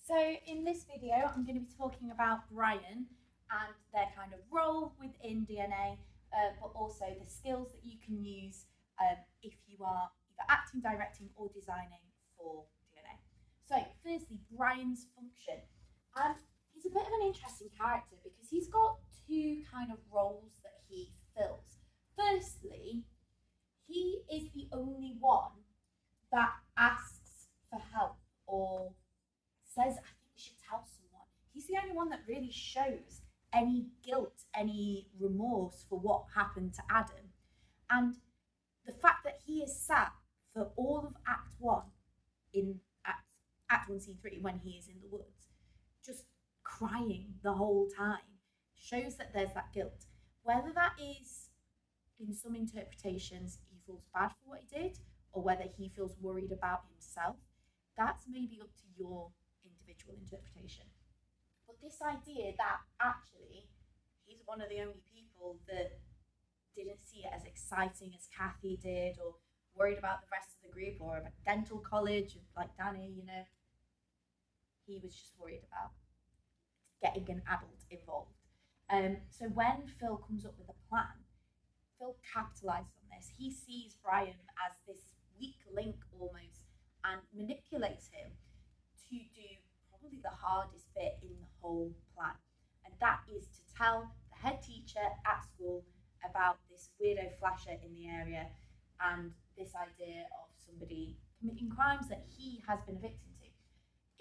So in this video, I'm going to be talking about Brian and their kind of role within DNA, but also the skills that you can use if you are either acting, directing, or designing for DNA. So firstly, Brian's function. He's a bit of an interesting character because he's got two kind of roles that he fills. Firstly, he is the only one that asks for help or says, I think we should tell someone. He's the only one that really shows any guilt, any remorse for what happened to Adam. And the fact that he is sat for all of Act 1 in Act 1, Scene 3, when he is in the woods, just crying the whole time, shows that there's that guilt. Whether that is, in some interpretations, he feels bad for what he did, or whether he feels worried about himself, that's maybe up to your individual interpretation. But this idea that actually he's one of the only people that didn't see it as exciting as Kathy did, or worried about the rest of the group, or about dental college like Danny, he was just worried about getting an adult involved. So when Phil comes up with a plan, Phil capitalizes on this. He sees Brian as this weak link almost and manipulates him to do probably the hardest bit in the whole plan. And that is to tell the head teacher at school about this weirdo flasher in the area and this idea of somebody committing crimes that he has been a victim to.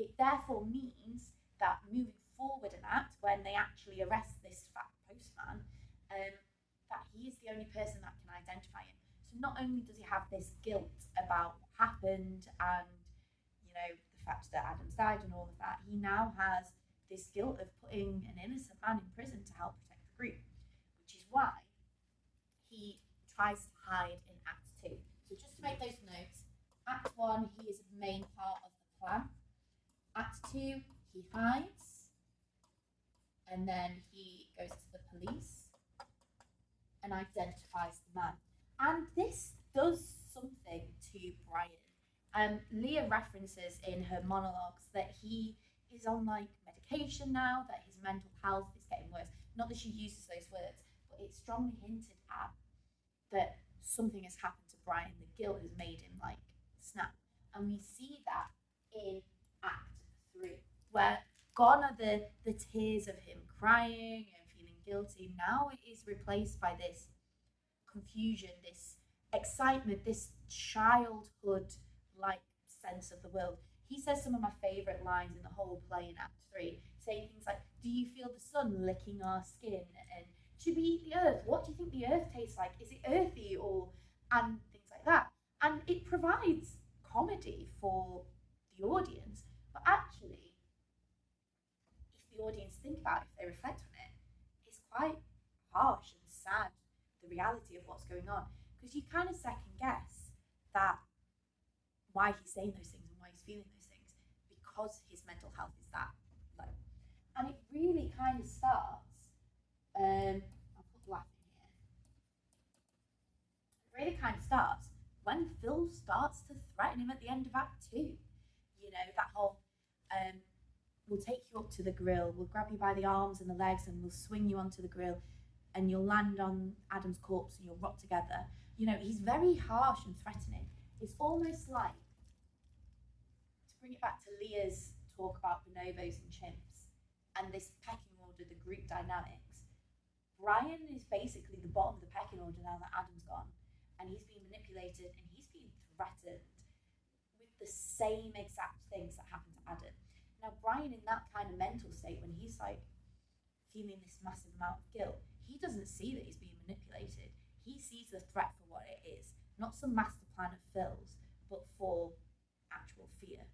It therefore means that moving forward an act, when they actually arrest this fat postman, that he is the only person that can identify him. So not only does he have this guilt about what happened and the fact that Adam's died and all of that, he now has this guilt of putting an innocent man in prison to help protect the group, which is why he tries to hide in Act 2. So just to make those notes, Act 1, he is a main part of the plan. Act 2, he hides, and then he goes to the police and identifies the man. And this does something to Brian. Leah references in her monologues that he is on medication now, that his mental health is getting worse. Not that she uses those words, but it's strongly hinted at that something has happened to Brian. The guilt has made him snap. And we see that in Act 3, where gone are the tears of him crying and feeling guilty. Now it is replaced by this confusion, this excitement, this childhood sense of the world. He says some of my favourite lines in the whole play in Act 3, saying things like, do you feel the sun licking our skin? And should we eat the earth? What do you think the earth tastes like? Is it earthy? And things like that. And it provides comedy for the audience. But actually, if the audience think about it, if they reflect on it, it's quite harsh and sad, the reality of what's going on. Because you kind of second guess that why he's saying those things and why he's feeling those things, because his mental health is that low. And it really kind of starts, I'll put laughing here. It really kind of starts when Phil starts to threaten him at the end of Act 2. That whole, we'll take you up to the grill, we'll grab you by the arms and the legs and we'll swing you onto the grill and you'll land on Adam's corpse and you'll rot together. He's very harsh and threatening. It's almost like, to bring it back to Leah's talk about bonobos and chimps and this pecking order, the group dynamics, Brian is basically the bottom of the pecking order now that Adam's gone, and he's being manipulated and he's being threatened with the same exact things that happened to Adam. Now, Brian, in that kind of mental state, when he's feeling this massive amount of guilt, he doesn't see that he's being manipulated. He sees the threat for what it is, not some master plan of Phil's, but for actual fear.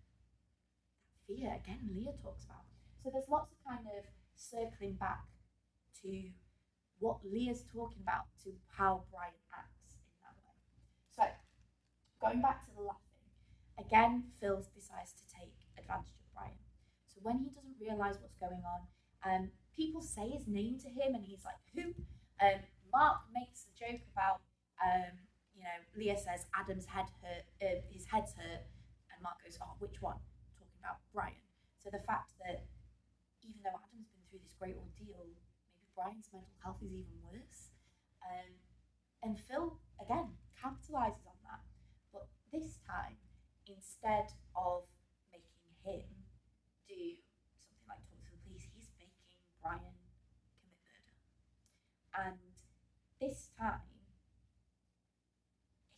Fear, again, Leah talks about. So there's lots of kind of circling back to what Leah's talking about, to how Brian acts in that way. So, going back to the laughing, again, Phil decides to take advantage of Brian. So when he doesn't realise what's going on, people say his name to him and he's like, who? Mark makes the joke about, Leah says Adam's head hurt, his head's hurt, and Mark goes, oh, which one? Talking about Brian. So the fact that even though Adam's been through this great ordeal, maybe Brian's mental health is even worse. And Phil, again, capitalises on that. But this time, instead of making him do something like talk to the police, he's making Brian commit murder. And this time,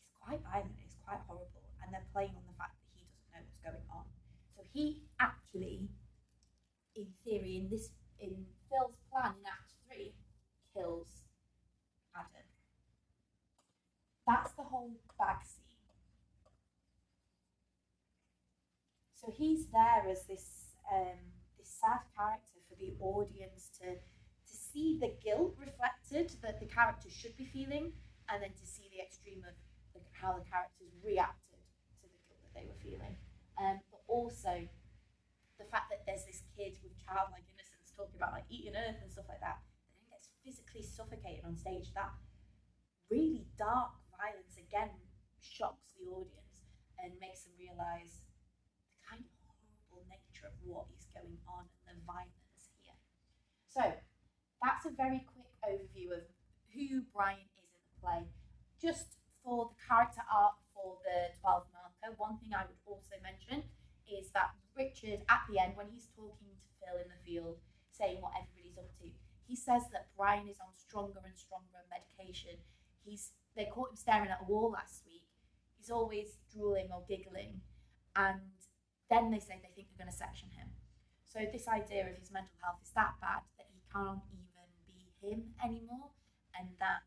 it's quite violent, it's quite horrible, and they're playing on the fact that he doesn't know what's going on. So he actually, in theory, in Phil's plan in Act 3, kills Adam. That's the whole bag scene. So he's there as this sad character for the audience to see the guilt reflected that the character should be feeling, and then to see the extreme of how the characters reacted to the guilt that they were feeling. But also the fact that there's this kid with childlike innocence talking about like eating earth and stuff like that, and then gets physically suffocated on stage. That really dark violence again shocks the audience and makes them realise the kind of horrible nature of what is going on and the violence here. So that's a very quick overview of who Brian is in the play. Just for the character arc for the 12 marker, one thing I would also mention is that Richard, at the end, when he's talking to Phil in the field, saying what everybody's up to, he says that Brian is on stronger and stronger medication. They caught him staring at a wall last week. He's always drooling or giggling, and then they say they think they're going to section him. So this idea of his mental health is that bad that he can't even be him anymore, and that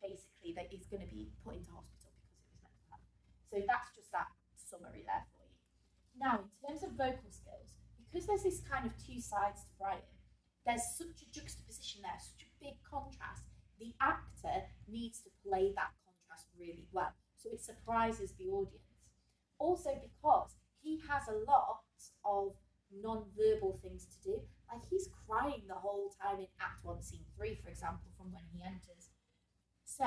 basically that he's going to be put into hospital because of his mental health. So that's just that summary there for you. Now, in terms of vocal skills, because there's this kind of two sides to Brian, there's such a juxtaposition there, such a big contrast. The actor needs to play that contrast really well, so it surprises the audience. Also because he has a lot of non-verbal things to do, like he's crying the whole time in Act 1, Scene 3, for example, from when he enters. So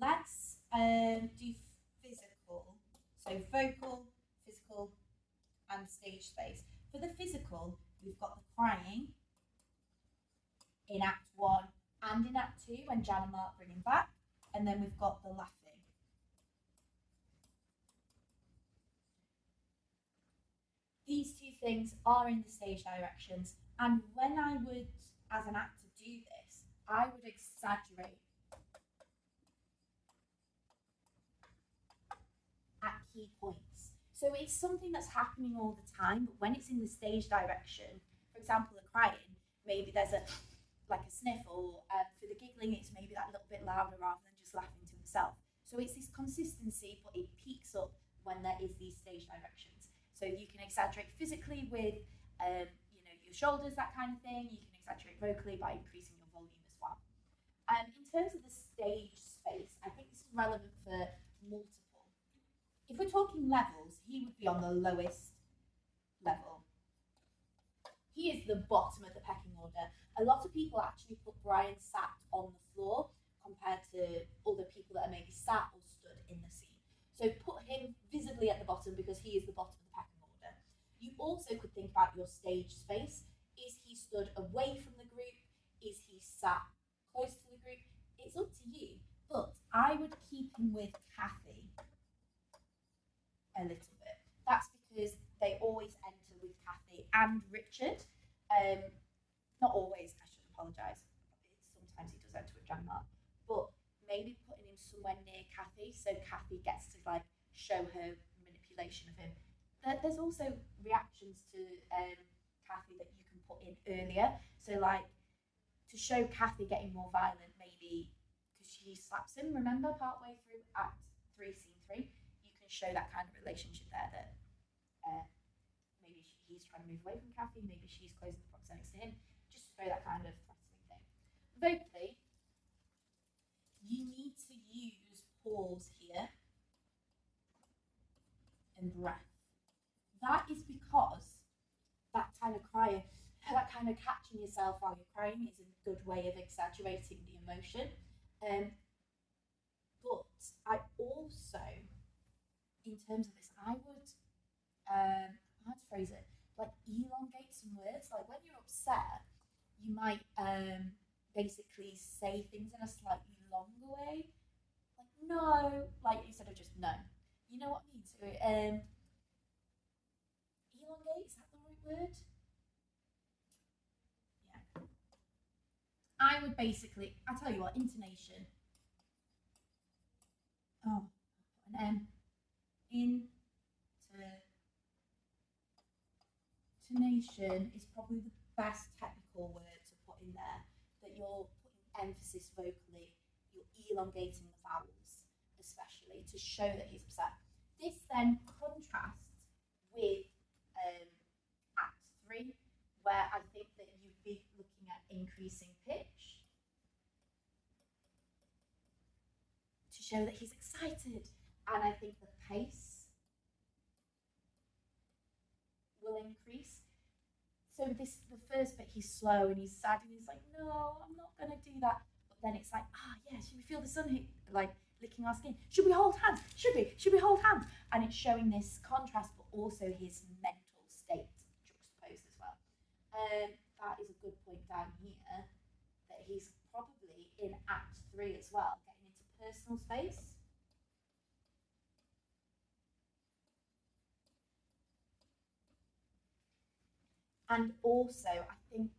let's do physical, so vocal, physical, and stage space. For the physical, we've got the crying in Act 1 and in Act 2 when Jan and Mark bring him back, and then we've got the laughing. These two things are in the stage directions, and when I would, as an actor, do this, I would exaggerate at key points. So it's something that's happening all the time, but when it's in the stage direction, for example, the crying, maybe there's a sniff, or for the giggling, it's maybe that little bit louder rather than just laughing to himself. So it's this consistency, but it peaks up when there is these stage directions. So you can exaggerate physically with, your shoulders, that kind of thing. You can exaggerate vocally by increasing your volume as well. In terms of the stage space, I think this is relevant for multiple. If we're talking levels, he would be on the lowest level. He is the bottom of the pecking order. A lot of people actually put Brian sat on the floor compared to other people that are maybe sat or stood in the scene. So put him visibly at the bottom because he is the bottom of the pecking order. You also could think about your stage space. Is he stood away from the group? Is he sat close to the group? It's up to you, but I would keep him with Kathy a little bit. That's because they always enter with Kathy and Richard. Not always, I should apologise. Sometimes he does enter with Jan Mark, but maybe putting him somewhere near Kathy so Kathy gets to show her manipulation of him. There's also reactions to Kathy that you can put in earlier. So to show Kathy getting more violent, maybe because she slaps him, remember, partway through Act 3, Scene 3, you can show that kind of relationship there that maybe he's trying to move away from Kathy, maybe she's closing the proxemics to him, just to show that kind of threatening thing. Vocally, you need to use pause here and breath. That is because that kind of crying, that kind of catching yourself while you're crying is a good way of exaggerating the emotion. But I also, in terms of this, I would, how to phrase it, like elongate some words. Like when you're upset, you might basically say things in a slightly longer way. Like no, like instead of just no. You know what I mean? So elongate, is that the right word? Yeah. I would basically, I tell you what, intonation. Oh, an M. Intonation is probably the best technical word to put in there. That you're putting emphasis vocally, you're elongating the vowels, especially to show that he's upset. This then contrasts with Act 3, where I think that you'd be looking at increasing pitch to show that he's excited. And I think the pace will increase. So the first bit he's slow and he's sad and he's like, no, I'm not gonna do that. But then it's like, yeah, should we feel the sun like licking our skin? Should we hold hands? Should we? Should we hold hands? And it's showing this contrast, but also his mental state juxtaposed as well. That is a good point down here that he's probably in Act 3 as well, getting into personal space. And also, I think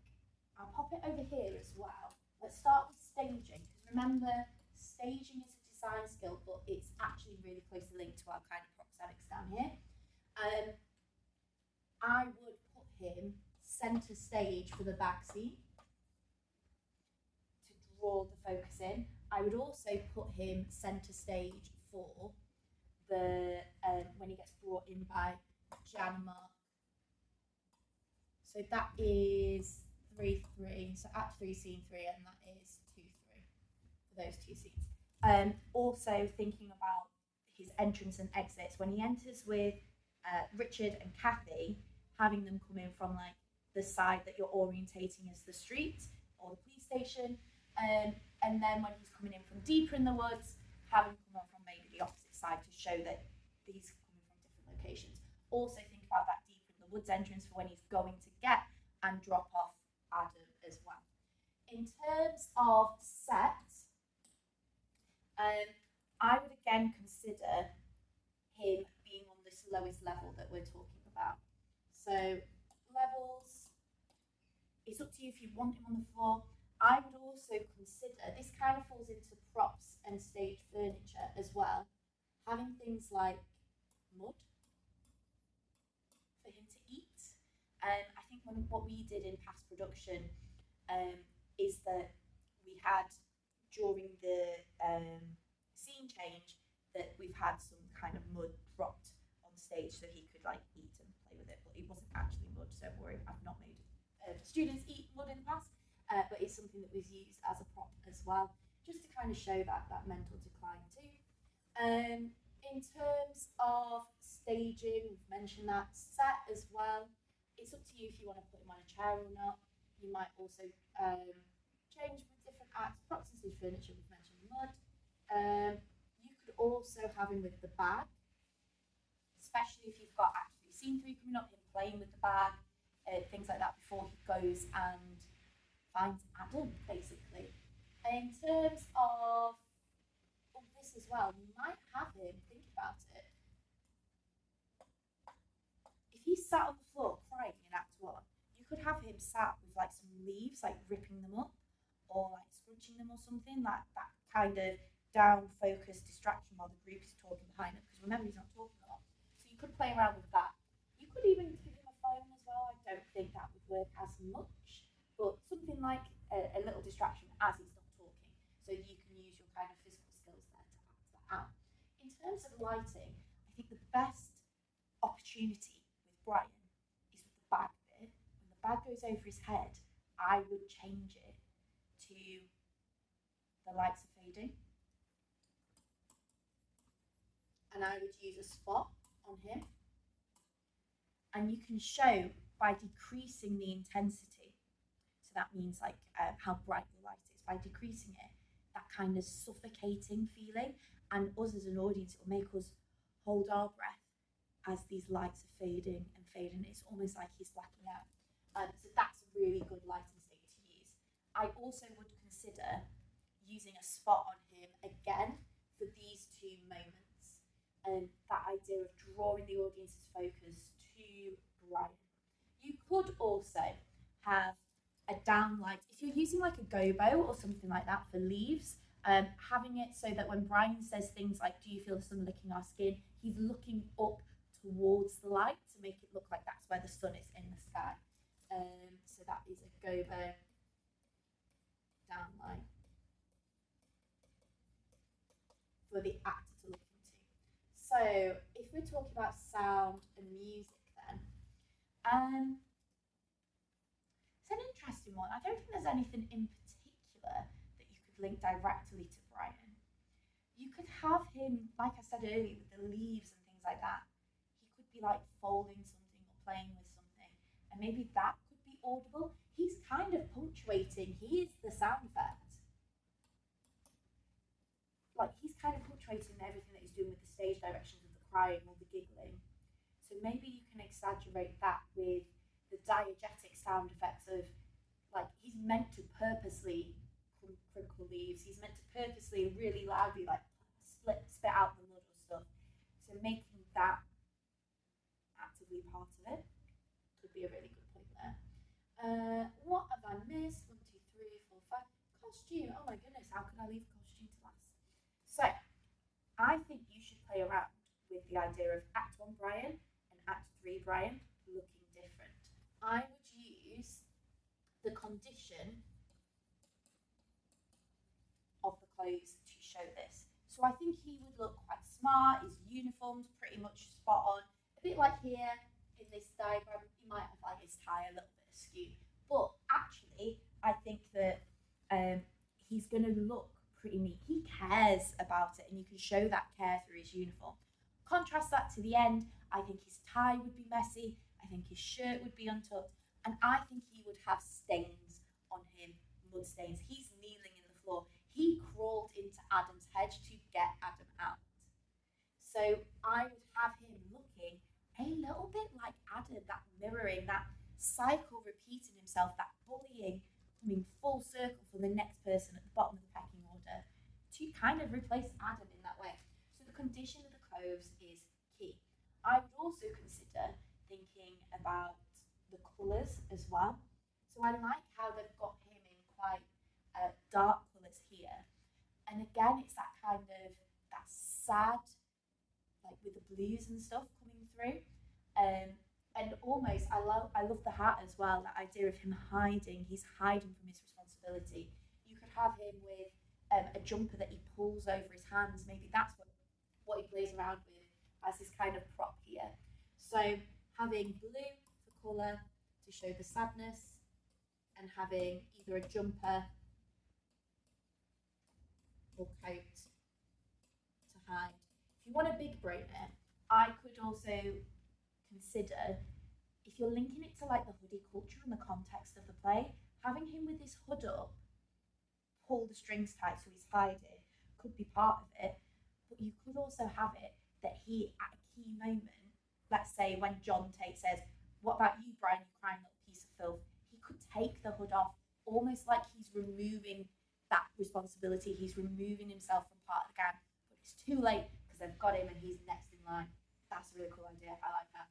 I'll pop it over here as well. Let's start with staging, because remember, staging is a design skill, but it's actually really closely linked to our kind of proxemics down here. I would put him center stage for the back seat to draw the focus in. I would also put him center stage for the when he gets brought in by Jan and Mark. So that is 3-3. So Act 3, Scene 3, and that is 2-3 for those two scenes. Also thinking about his entrance and exits, when he enters with Richard and Kathy, having them come in from like the side that you're orientating as the street or the police station, and then when he's coming in from deeper in the woods, having them come from maybe the opposite side to show that he's coming from different locations. Also think about that deeper in the woods entrance for when he's going to get and drop off Adam as well. In terms of set, I would again consider him being on this lowest level that we're talking about. So levels, it's up to you if you want him on the floor. I would also consider, this kind of falls into props and stage furniture as well, having things like mud for him to eat. I think what we did in past production is that we had during the scene change that we've had some kind of mud propped on stage so he could like eat and play with it, but it wasn't actually mud, so don't worry, I've not made students eat mud in the past, but it's something that was used as a prop as well, just to kind of show that mental decline too. In terms of staging, we've mentioned that. Set as well, it's up to you if you want to put him on a chair or not. You might also change with different acts. Props and stage furniture, we've mentioned mud. You could also have him with the bag, especially if you've got actually scene 3 coming up, him playing with the bag, things like that before he goes and finds Adam, basically. In terms of this as well, you might have him, think about it, if he's sat on the floor crying in Act 1, you could have him sat with like some leaves, like ripping them up or like scrunching them or something, like that kind of down focused distraction while the group is talking behind him, because remember, he's not talking a lot. So you could play around with that. You could even give him a phone as well. I don't think that would work as much, but something like a little distraction as he's not talking, so you can use your kind of physical skills there to act that out. In terms of lighting, I think the best opportunity with Brian is with the bag bit. When the bag goes over his head, I would change it to the lights are fading, and I would use a spot on him, and you can show by decreasing the intensity, so that means like how bright the light is, by decreasing it, that kind of suffocating feeling, and us as an audience, it will make us hold our breath as these lights are fading and fading. It's almost like he's blacking out. So that's a really good lighting stage to use. I also would consider using a spot on him again for these two moments. That idea of drawing the audience's focus to Brian. You could also have a downlight. If you're using like a gobo or something like that for leaves, having it so that when Brian says things like, "Do you feel the sun licking our skin?" he's looking up towards the light to make it look like that's where the sun is in the sky. So that is a gobo downlight for the actor to look into. So if we're talking about sound and music then, it's an interesting one. I don't think there's anything in particular that you could link directly to Brian. You could have him, like I said earlier, with the leaves and things like that. He could be like folding something or playing with something, and maybe that could be audible. He's kind of punctuating. He is the sound effect. Like he's kind of punctuating everything that he's doing with the stage directions of the crying or the giggling. So maybe you can exaggerate that with the diegetic sound effects of, like, he's meant to purposely crinkle leaves. He's meant to purposely really loudly like spit out the mud or stuff. So making that actively part of it could be a really good point there. What have I missed? 1, 2, 3, 4, 5. Costume. Oh my goodness, how could I leave costume to last? So I think you should play around with the idea of Act 1 Brian and Act 3 Brian looking different. I would use the condition of the clothes to show this. So I think he would look quite smart. His uniform's pretty much spot on. A bit like here in this diagram, he might have like his tie a little bit askew. But actually, I think that he's going to look pretty neat. He cares about it, and you can show that care through his uniform. Contrast that to the end. I think his tie would be messy. I think his shirt would be untucked. And I think he would have stains on him, mud stains. He's kneeling in the floor. He crawled into Adam's hedge to get Adam out. So I would have him looking a little bit like Adam, that mirroring, that cycle repeating himself, that bullying coming full circle for the next person at the bottom of the pecking order to kind of replace Adam in that way. So the condition of the clothes is key. I would also consider thinking about the colours as well. So I like how they've got him in quite dark colours here. And again, it's that kind of, that sad, like with the blues and stuff coming through. And almost, I love the hat as well, that idea of him hiding. He's hiding from his responsibility. You could have him with a jumper that he pulls over his hands. Maybe that's what he plays around with as his kind of prop here. So having blue for colour to show the sadness, and having either a jumper or coat to hide. If you want a big brainer, I could also consider, if you're linking it to like the hoodie culture and the context of the play, having him with his hood up, pull the strings tight so he's hiding, could be part of it. But you could also have it that he, at a key moment, let's say when John Tate says, "What about you, Brian, you crying little piece of filth?" he could take the hood off, almost like he's removing that responsibility. He's removing himself from part of the gang, but it's too late because they've got him and he's next in line. That's a really cool idea. I like that.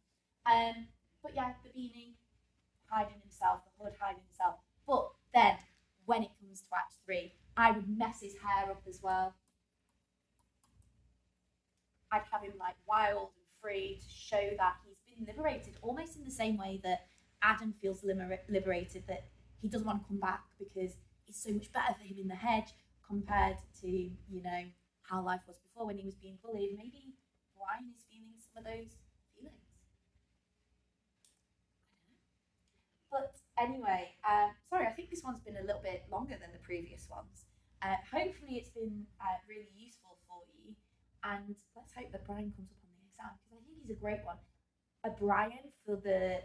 But yeah, the beanie hiding himself, the hood hiding himself. But then when it comes to Act 3, I would mess his hair up as well. I'd have him like wild and free to show that he's been liberated, almost in the same way that Adam feels liberated, that he doesn't want to come back because it's so much better for him in the hedge compared to, you know, how life was before when he was being bullied. Maybe Brian is feeling some of those feelings. But anyway, sorry, I think this one's been a little bit longer than the previous ones. Hopefully it's been really useful for you, and let's hope that Brian comes up on the exam, because I think he's a great one. A Brian for the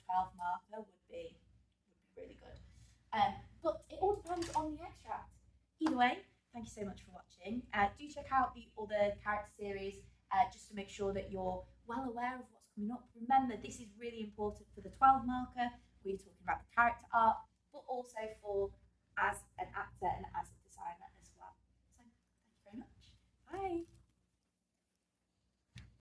12 marker would be really good. But it all depends on the extract. Either way, thank you so much for watching. Do check out the other character series just to make sure that you're well aware of what's coming up. Remember, this is really important for the 12 marker. We're talking about the character arc.